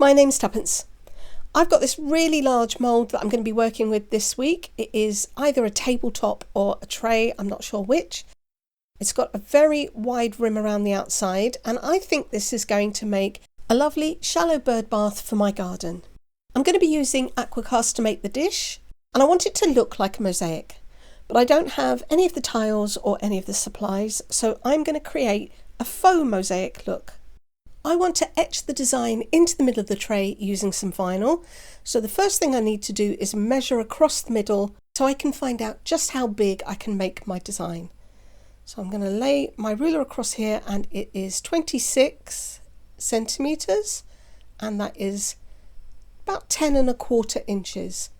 My name's Tuppence. I've got this really large mould that I'm going to be working with this week. It is either a tabletop or a tray, I'm not sure which. It's got a very wide rim around the outside, and I think this is going to make a lovely shallow bird bath for my garden. I'm going to be using Aqua to make the dish, and I want it to look like a mosaic. But I don't have any of the tiles or any of the supplies, so I'm going to create a faux mosaic look. I want to etch the design into the middle of the tray using some vinyl. So the first thing I need to do is measure across the middle so I can find out just how big I can make my design. So I'm going to lay my ruler across here, and it is 26 centimeters, and that is about 10¼ inches.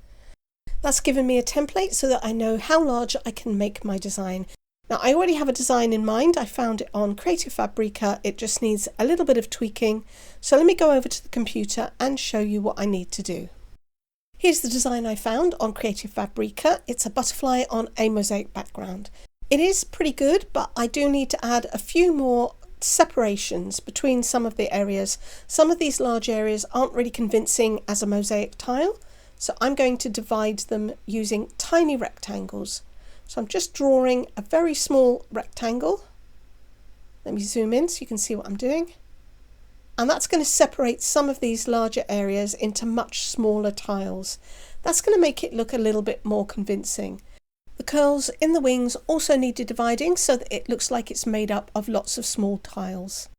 That's given me a template so that I know how large I can make my design. Now, I already have a design in mind. I found it on Creative Fabrica. It just needs a little bit of tweaking. So let me go over to the computer and show you what I need to do. Here's the design I found on Creative Fabrica. It's a butterfly on a mosaic background. It is pretty good, but I do need to add a few more separations between some of the areas. Some of these large areas aren't really convincing as a mosaic tile, so I'm going to divide them using tiny rectangles. So I'm just drawing a very small rectangle. Let me zoom in so you can see what I'm doing. And that's going to separate some of these larger areas into much smaller tiles. That's going to make it look a little bit more convincing. The curls in the wings also needed dividing so that it looks like it's made up of lots of small tiles.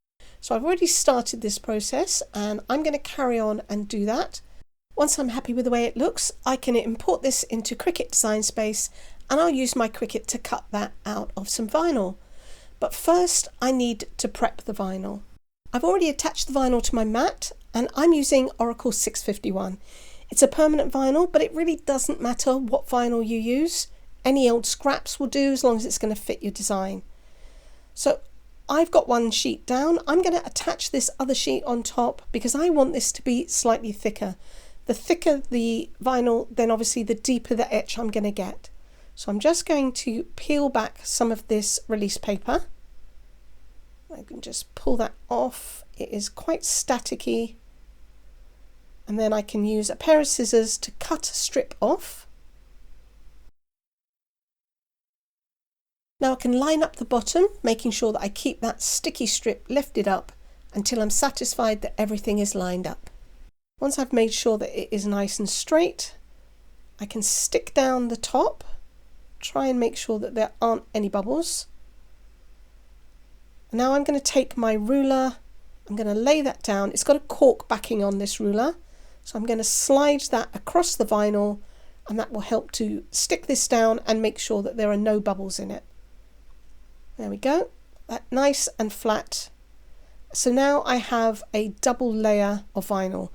So I've already started this process, and I'm going to carry on and do that. Once I'm happy with the way it looks, I can import this into Cricut Design Space, and I'll use my Cricut to cut that out of some vinyl. But first I need to prep the vinyl. I've already attached the vinyl to my mat, and I'm using Oracle 651. It's a permanent vinyl, but it really doesn't matter what vinyl you use. Any old scraps will do as long as it's going to fit your design. So I've got one sheet down. I'm going to attach this other sheet on top because I want this to be slightly thicker. The thicker the vinyl, then obviously the deeper the etch I'm going to get. So I'm just going to peel back some of this release paper. I can just pull that off. It is quite staticky. And then I can use a pair of scissors to cut a strip off. Now I can line up the bottom, making sure that I keep that sticky strip lifted up until I'm satisfied that everything is lined up. Once I've made sure that it is nice and straight, I can stick down the top. Try and make sure that there aren't any bubbles. Now I'm going to take my ruler, I'm going to lay that down. It's got a cork backing on this ruler, so I'm going to slide that across the vinyl, and that will help to stick this down and make sure that there are no bubbles in it. There we go, that nice and flat. So now I have a double layer of vinyl.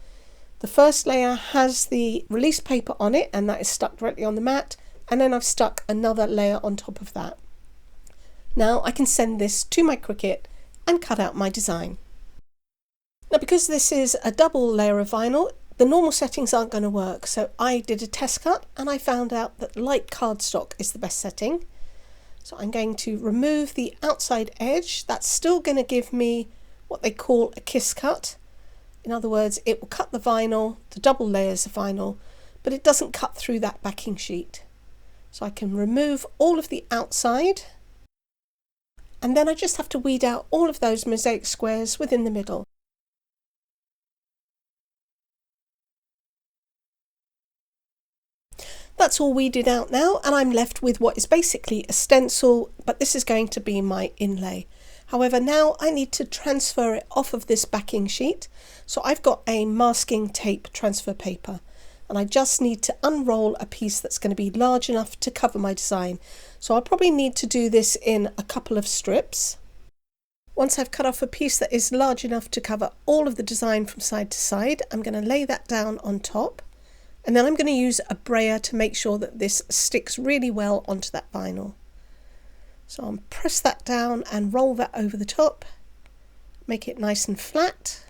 The first layer has the release paper on it, and that is stuck directly on the mat. And then I've stuck another layer on top of that. Now I can send this to my Cricut and cut out my design. Now, because this is a double layer of vinyl, the normal settings aren't going to work. So I did a test cut, and I found out that light cardstock is the best setting. So I'm going to remove the outside edge. That's still going to give me what they call a kiss cut. In other words, it will cut the vinyl, the double layers of vinyl, but it doesn't cut through that backing sheet. So I can remove all of the outside, and then I just have to weed out all of those mosaic squares within the middle. That's all weeded out now, and I'm left with what is basically a stencil, but this is going to be my inlay. However, now I need to transfer it off of this backing sheet. So I've got a masking tape transfer paper, and I just need to unroll a piece that's going to be large enough to cover my design. So I'll probably need to do this in a couple of strips. Once I've cut off a piece that is large enough to cover all of the design from side to side, I'm going to lay that down on top, and then I'm going to use a brayer to make sure that this sticks really well onto that vinyl. So I'll press that down and roll that over the top, make it nice and flat.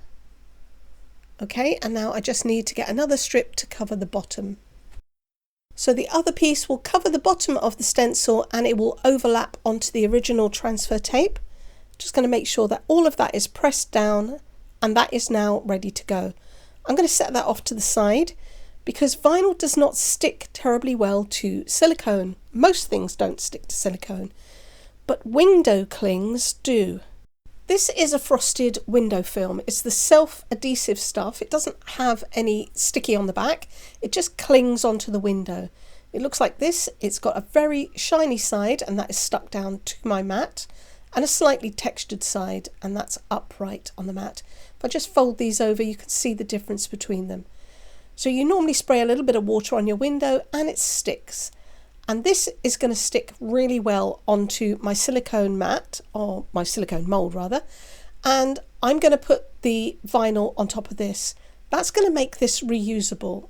Okay, and now I just need to get another strip to cover the bottom. So the other piece will cover the bottom of the stencil, and it will overlap onto the original transfer tape. Just going to make sure that all of that is pressed down, and that is now ready to go. I'm going to set that off to the side because vinyl does not stick terribly well to silicone. Most things don't stick to silicone, but window clings do. This is a frosted window film. It's the self-adhesive stuff. It doesn't have any sticky on the back. It just clings onto the window. It looks like this. It's got a very shiny side, and that is stuck down to my mat, and a slightly textured side, and that's upright on the mat. If I just fold these over, you can see the difference between them. So you normally spray a little bit of water on your window and it sticks. And this is going to stick really well onto my silicone mat, or my silicone mould rather. And I'm going to put the vinyl on top of this. That's going to make this reusable.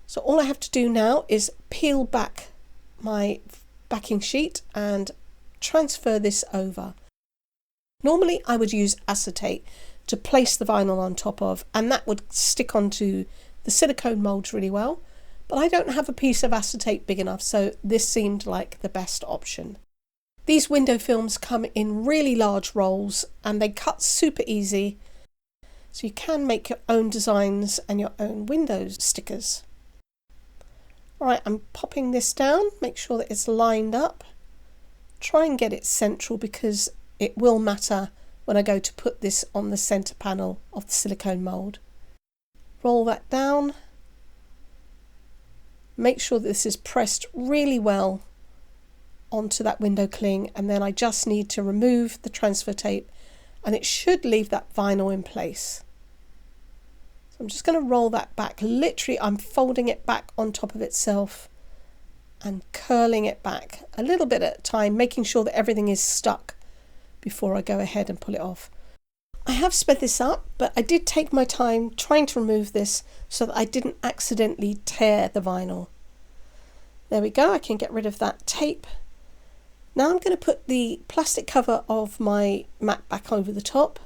So all I have to do now is peel back my backing sheet and transfer this over. Normally I would use acetate to place the vinyl on top of, and that would stick onto the silicone moulds really well, but I don't have a piece of acetate big enough, so this seemed like the best option. These window films come in really large rolls and they cut super easy, so you can make your own designs and your own windows stickers. Alright, I'm popping this down, make sure that it's lined up. Try and get it central because it will matter when I go to put this on the centre panel of the silicone mould. Roll that down. Make sure that this is pressed really well onto that window cling, and then I just need to remove the transfer tape and it should leave that vinyl in place. So I'm just going to roll that back. Literally, I'm folding it back on top of itself and curling it back a little bit at a time, making sure that everything is stuck before I go ahead and pull it off. I have sped this up, but I did take my time trying to remove this so that I didn't accidentally tear the vinyl. There we go, I can get rid of that tape. Now I'm going to put the plastic cover of my mat back over the top,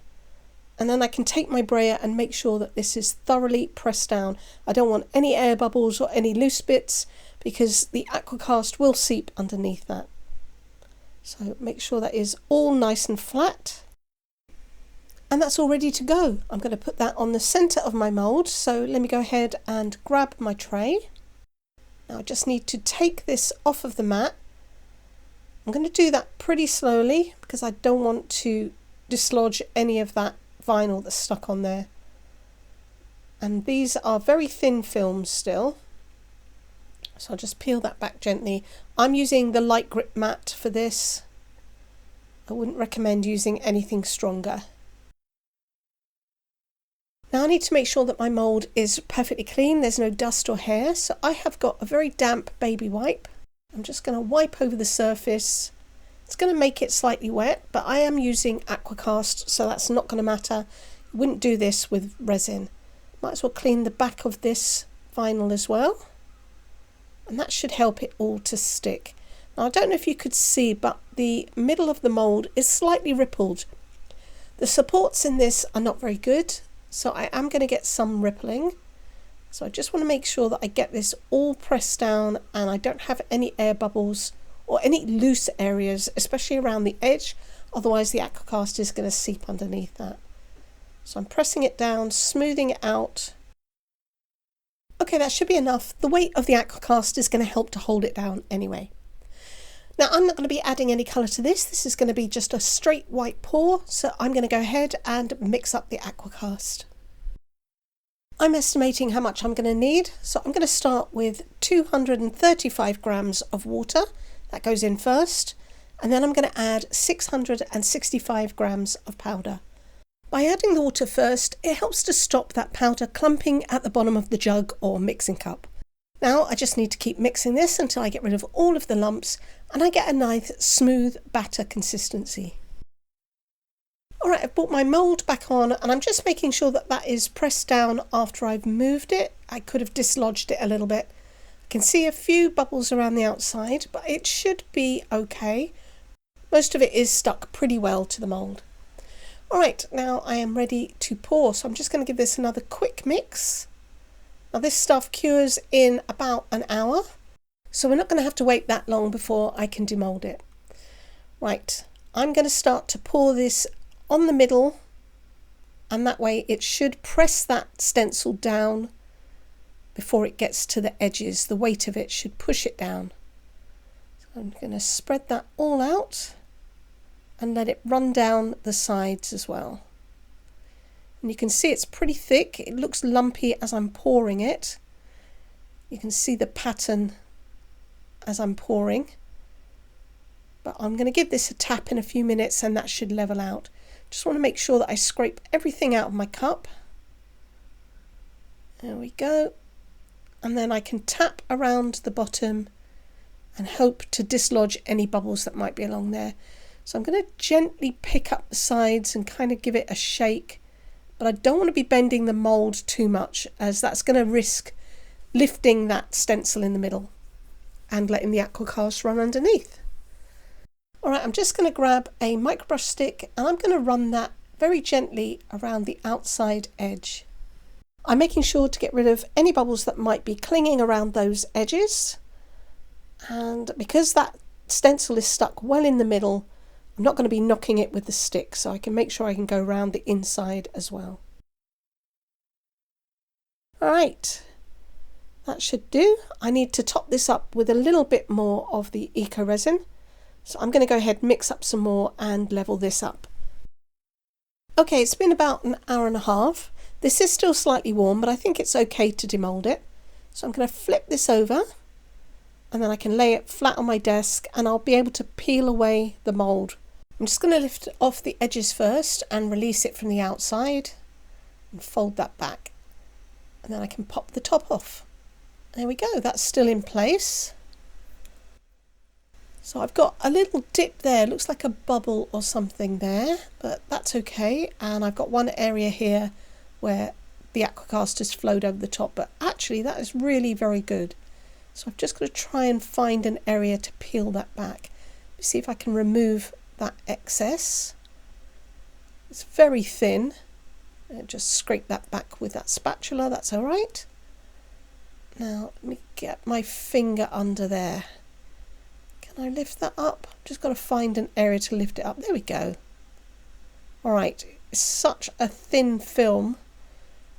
and then I can take my brayer and make sure that this is thoroughly pressed down. I don't want any air bubbles or any loose bits because the aqua cast will seep underneath that. So make sure that is all nice and flat. And that's all ready to go. I'm going to put that on the centre of my mould. So let me go ahead and grab my tray. Now I just need to take this off of the mat. I'm going to do that pretty slowly because I don't want to dislodge any of that vinyl that's stuck on there. And these are very thin films still. So I'll just peel that back gently. I'm using the light grip mat for this. I wouldn't recommend using anything stronger. Now I need to make sure that my mould is perfectly clean. There's no dust or hair. So I have got a very damp baby wipe. I'm just going to wipe over the surface. It's going to make it slightly wet, but I am using aqua cast, so that's not going to matter. You wouldn't do this with resin. Might as well clean the back of this vinyl as well. And that should help it all to stick. Now I don't know if you could see, but the middle of the mould is slightly rippled. The supports in this are not very good, so I am going to get some rippling. So I just want to make sure that I get this all pressed down and I don't have any air bubbles or any loose areas, especially around the edge, otherwise the aqua cast is going to seep underneath that. So I'm pressing it down, smoothing it out. Okay, that should be enough. The weight of the aqua cast is going to help to hold it down anyway. Now I'm not going to be adding any colour to this. This is going to be just a straight white pour, so I'm going to go ahead and mix up the aqua cast. I'm estimating how much I'm going to need, so I'm going to start with 235 grams of water. That goes in first, and then I'm going to add 665 grams of powder. By adding the water first, it helps to stop that powder clumping at the bottom of the jug or mixing cup. Now I just need to keep mixing this until I get rid of all of the lumps and I get a nice smooth batter consistency. Alright, I've brought my mould back on and I'm just making sure that that is pressed down after I've moved it. I could have dislodged it a little bit. I can see a few bubbles around the outside, but it should be okay. Most of it is stuck pretty well to the mould. Alright, now I am ready to pour, so I'm just going to give this another quick mix. Now this stuff cures in about an hour, so we're not going to have to wait that long before I can demold it. Right, I'm going to start to pour this on the middle and that way it should press that stencil down before it gets to the edges. The weight of it should push it down. So I'm going to spread that all out and let it run down the sides as well. And you can see it's pretty thick. It looks lumpy as I'm pouring it. You can see the pattern as I'm pouring. But I'm going to give this a tap in a few minutes and that should level out. Just want to make sure that I scrape everything out of my cup. There we go. And then I can tap around the bottom and hope to dislodge any bubbles that might be along there. So I'm going to gently pick up the sides and kind of give it a shake. But I don't want to be bending the mould too much, as that's going to risk lifting that stencil in the middle and letting the aqua cast run underneath. Alright, I'm just going to grab a microbrush stick and I'm going to run that very gently around the outside edge. I'm making sure to get rid of any bubbles that might be clinging around those edges, and because that stencil is stuck well in the middle, I'm not going to be knocking it with the stick, so I can make sure I can go around the inside as well. Alright, that should do. I need to top this up with a little bit more of the eco resin, so I'm going to go ahead and mix up some more and level this up. Okay, it's been about an hour and a half. This is still slightly warm, but I think it's okay to demold it. So I'm going to flip this over and then I can lay it flat on my desk and I'll be able to peel away the mould. I'm just going to lift off the edges first and release it from the outside and fold that back. And then I can pop the top off. There we go, that's still in place. So I've got a little dip there, looks like a bubble or something there, but that's okay. And I've got one area here where the aqua cast has flowed over the top, but actually that is really very good. So I've just got to try and find an area to peel that back. See if I can remove that excess. It's very thin. And just scrape that back with that spatula, that's all right. Now let me get my finger under there. Can I lift that up? Just got to find an area to lift it up. There we go. All right, it's such a thin film.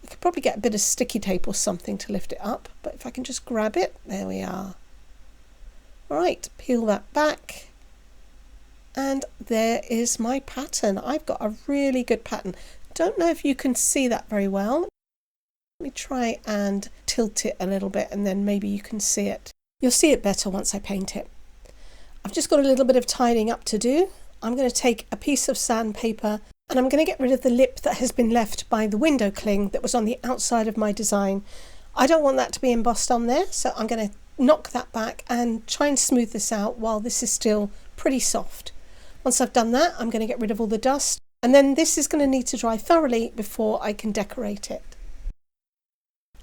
I could probably get a bit of sticky tape or something to lift it up, but if I can just grab it, there we are. All right, peel that back. And there is my pattern. I've got a really good pattern. Don't know if you can see that very well. Let me try and tilt it a little bit and then maybe you can see it. You'll see it better once I paint it. I've just got a little bit of tidying up to do. I'm going to take a piece of sandpaper and I'm going to get rid of the lip that has been left by the window cling that was on the outside of my design. I don't want that to be embossed on there, so I'm going to knock that back and try and smooth this out while this is still pretty soft. Once I've done that, I'm going to get rid of all the dust, and then this is going to need to dry thoroughly before I can decorate it.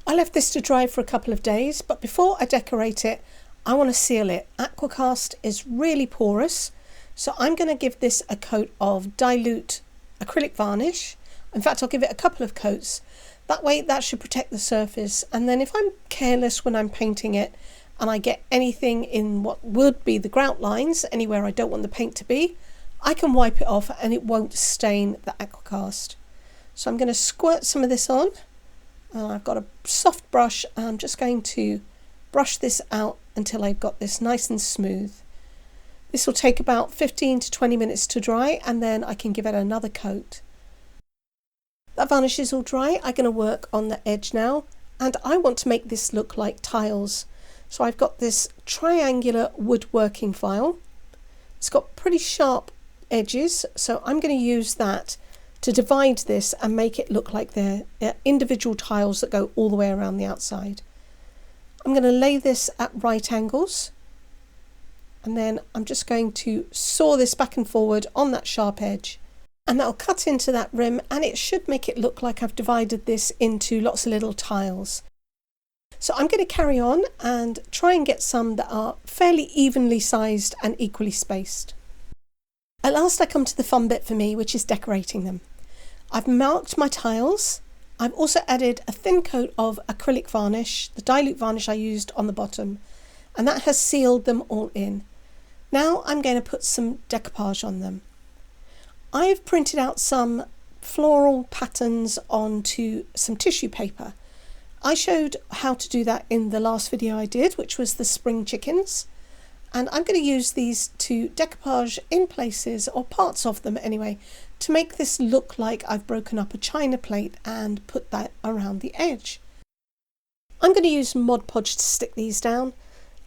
I left this to dry for a couple of days, but before I decorate it, I want to seal it. Aqua cast is really porous, so I'm going to give this a coat of dilute acrylic varnish. In fact, I'll give it a couple of coats. That way that should protect the surface, and then if I'm careless when I'm painting it and I get anything in what would be the grout lines, anywhere I don't want the paint to be, I can wipe it off and it won't stain the aqua cast. So I'm going to squirt some of this on. I've got a soft brush and I'm just going to brush this out until I've got this nice and smooth. This will take about 15 to 20 minutes to dry and then I can give it another coat. That varnish is all dry. I'm going to work on the edge now, and I want to make this look like tiles. So I've got this triangular woodworking file. It's got pretty sharp edges, so I'm going to use that to divide this and make it look like they're individual tiles that go all the way around the outside. I'm going to lay this at right angles, and then I'm just going to saw this back and forward on that sharp edge, and that'll cut into that rim, and it should make it look like I've divided this into lots of little tiles. So I'm going to carry on and try and get some that are fairly evenly sized and equally spaced. At last I come to the fun bit for me, which is decorating them. I've marked my tiles. I've also added a thin coat of acrylic varnish, the dilute varnish I used on the bottom, and that has sealed them all in. Now I'm going to put some decoupage on them. I've printed out some floral patterns onto some tissue paper. I showed how to do that in the last video I did, which was the spring chickens. And I'm going to use these to decoupage in places, or parts of them anyway, to make this look like I've broken up a china plate and put that around the edge. I'm going to use Mod Podge to stick these down.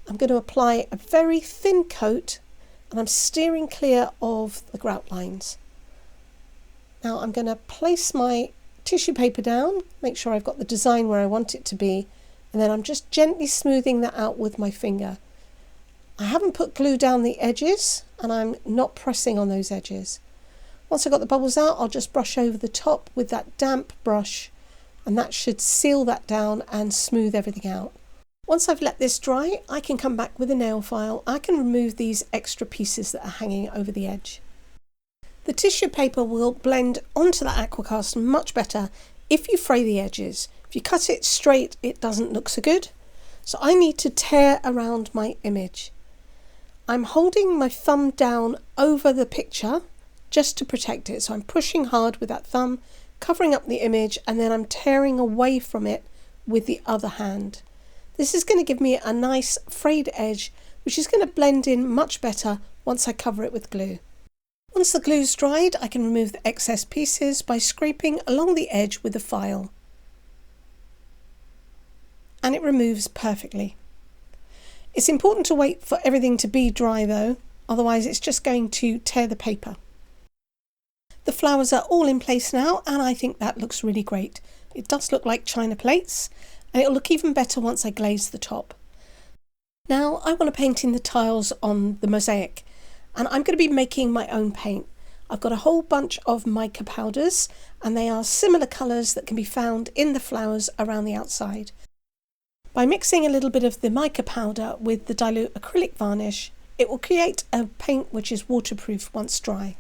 I'm going to apply a very thin coat, and I'm steering clear of the grout lines. Now I'm going to place my tissue paper down, make sure I've got the design where I want it to be, and then I'm just gently smoothing that out with my finger. I haven't put glue down the edges, and I'm not pressing on those edges. Once I've got the bubbles out, I'll just brush over the top with that damp brush, and that should seal that down and smooth everything out. Once I've let this dry, I can come back with a nail file. I can remove these extra pieces that are hanging over the edge. The tissue paper will blend onto the aqua cast much better if you fray the edges. If you cut it straight, it doesn't look so good. So I need to tear around my image. I'm holding my thumb down over the picture just to protect it. So I'm pushing hard with that thumb, covering up the image, and then I'm tearing away from it with the other hand. This is going to give me a nice frayed edge, which is going to blend in much better once I cover it with glue. Once the glue's dried, I can remove the excess pieces by scraping along the edge with a file. And it removes perfectly. It's important to wait for everything to be dry though, otherwise it's just going to tear the paper. The flowers are all in place now, and I think that looks really great. It does look like china plates, and it'll look even better once I glaze the top. Now I want to paint in the tiles on the mosaic, and I'm going to be making my own paint. I've got a whole bunch of mica powders, and they are similar colours that can be found in the flowers around the outside. By mixing a little bit of the mica powder with the dilute acrylic varnish, it will create a paint which is waterproof once dry.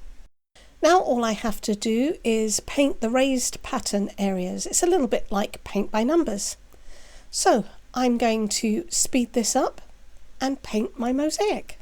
Now all I have to do is paint the raised pattern areas. It's a little bit like paint by numbers. So I'm going to speed this up and paint my mosaic.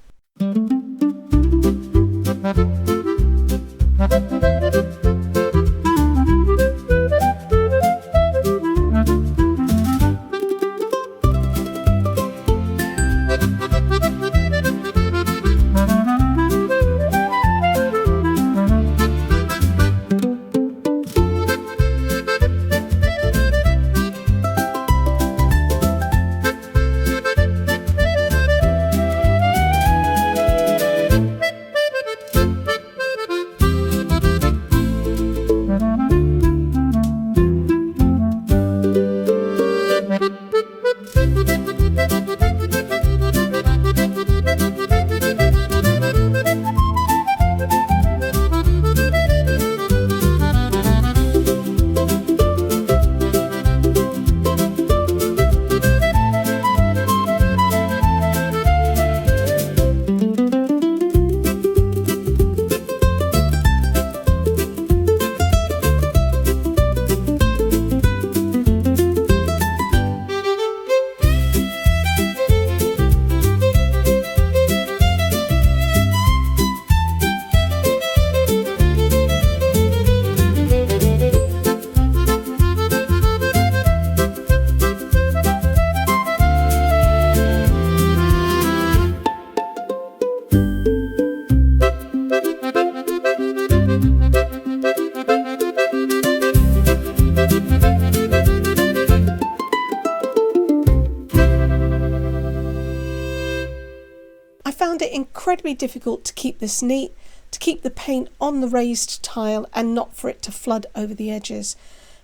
Incredibly difficult to keep this neat, to keep the paint on the raised tile and not for it to flood over the edges.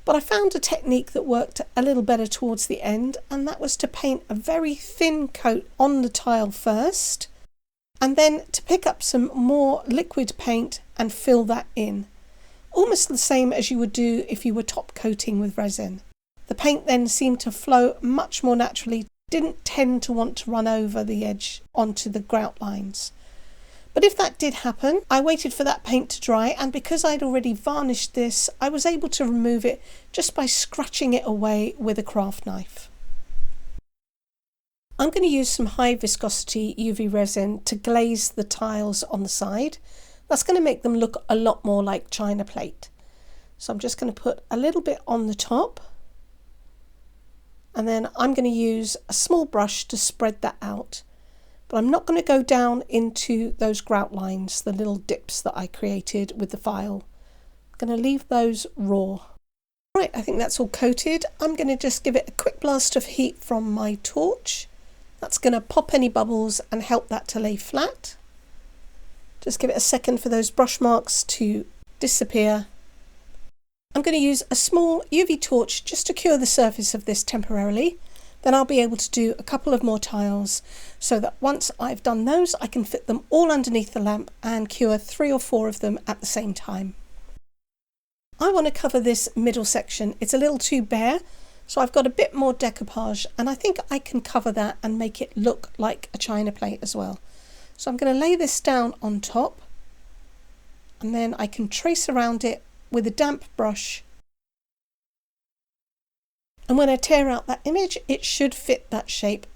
But I found a technique that worked a little better towards the end, and that was to paint a very thin coat on the tile first, and then to pick up some more liquid paint and fill that in. Almost the same as you would do if you were top coating with resin. The paint then seemed to flow much more naturally, didn't tend to want to run over the edge onto the grout lines. But if that did happen, I waited for that paint to dry, and because I'd already varnished this, I was able to remove it just by scratching it away with a craft knife. I'm going to use some high viscosity UV resin to glaze the tiles on the side. That's going to make them look a lot more like china plate. So I'm just going to put a little bit on the top, and then I'm going to use a small brush to spread that out. But I'm not going to go down into those grout lines, the little dips that I created with the file. I'm going to leave those raw. Right, I think that's all coated. I'm going to just give it a quick blast of heat from my torch. That's going to pop any bubbles and help that to lay flat. Just give it a second for those brush marks to disappear. I'm going to use a small UV torch just to cure the surface of this temporarily. Then I'll be able to do a couple of more tiles so that once I've done those, I can fit them all underneath the lamp and cure 3 or 4 of them at the same time. I want to cover this middle section. It's a little too bare, so I've got a bit more decoupage, and I think I can cover that and make it look like a china plate as well. So I'm going to lay this down on top, and then I can trace around it with a damp brush. And when I tear out that image, it should fit that shape.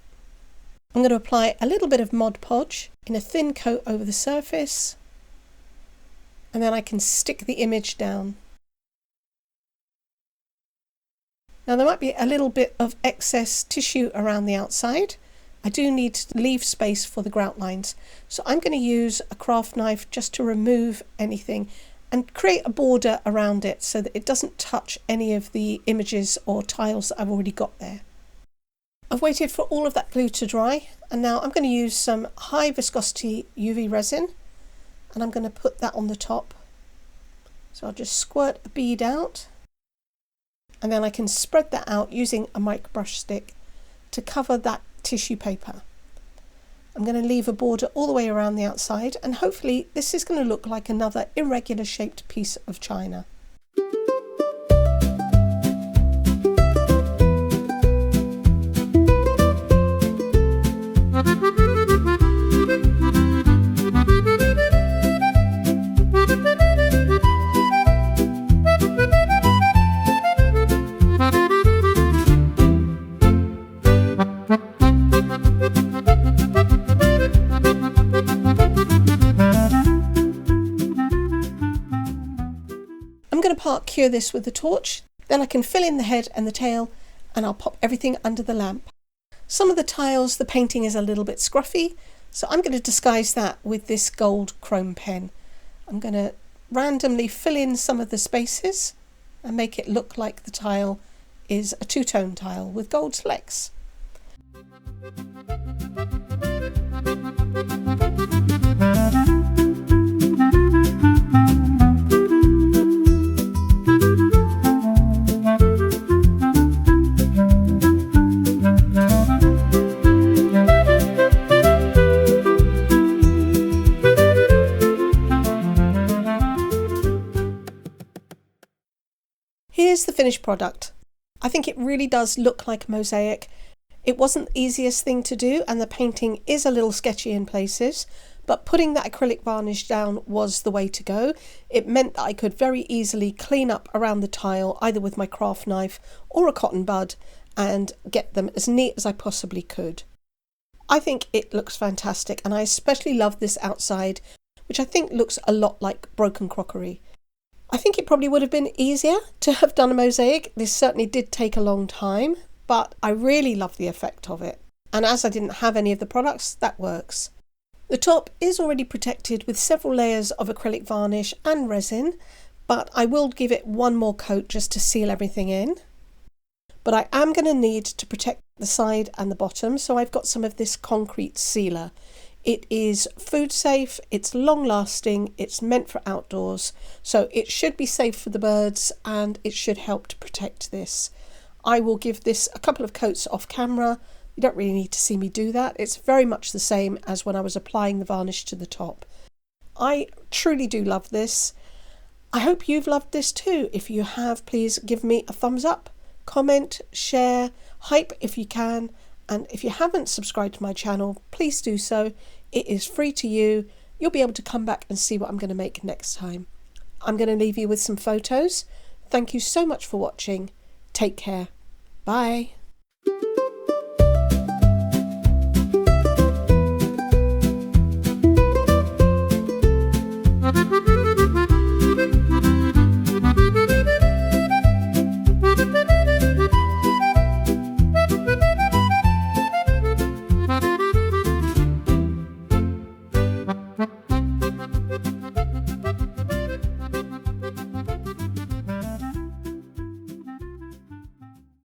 I'm going to apply a little bit of Mod Podge in a thin coat over the surface, and then I can stick the image down. Now there might be a little bit of excess tissue around the outside. I do need to leave space for the grout lines. So I'm going to use a craft knife just to remove anything and create a border around it so that it doesn't touch any of the images or tiles that I've already got there. I've waited for all of that glue to dry, and now I'm going to use some high viscosity UV resin, and I'm going to put that on the top. So I'll just squirt a bead out, and then I can spread that out using a mica brush stick to cover that tissue paper. I'm going to leave a border all the way around the outside, and hopefully this is going to look like another irregular shaped piece of china. Part cure this with the torch, then I can fill in the head and the tail, and I'll pop everything under the lamp. Some of the tiles, the painting is a little bit scruffy, so I'm going to disguise that with this gold chrome pen. I'm going to randomly fill in some of the spaces and make it look like the tile is a two-tone tile with gold flecks. Here's the finished product. I think it really does look like a mosaic. It wasn't the easiest thing to do, and the painting is a little sketchy in places, but putting that acrylic varnish down was the way to go. It meant that I could very easily clean up around the tile either with my craft knife or a cotton bud and get them as neat as I possibly could. I think it looks fantastic, and I especially love this outside, which I think looks a lot like broken crockery. I think it probably would have been easier to have done a mosaic. This certainly did take a long time, but I really love the effect of it. And as I didn't have any of the products, that works. The top is already protected with several layers of acrylic varnish and resin, but I will give it one more coat just to seal everything in. But I am going to need to protect the side and the bottom, so I've got some of this concrete sealer. It is food safe, it's long lasting, it's meant for outdoors, so it should be safe for the birds and it should help to protect this. I will give this a couple of coats off camera. You don't really need to see me do that. It's very much the same as when I was applying the varnish to the top. I truly do love this. I hope you've loved this too. If you have, please give me a thumbs up, comment, share, hype if you can. And if you haven't subscribed to my channel, please do so. It is free to you. You'll be able to come back and see what I'm going to make next time. I'm going to leave you with some photos. Thank you so much for watching. Take care. Bye.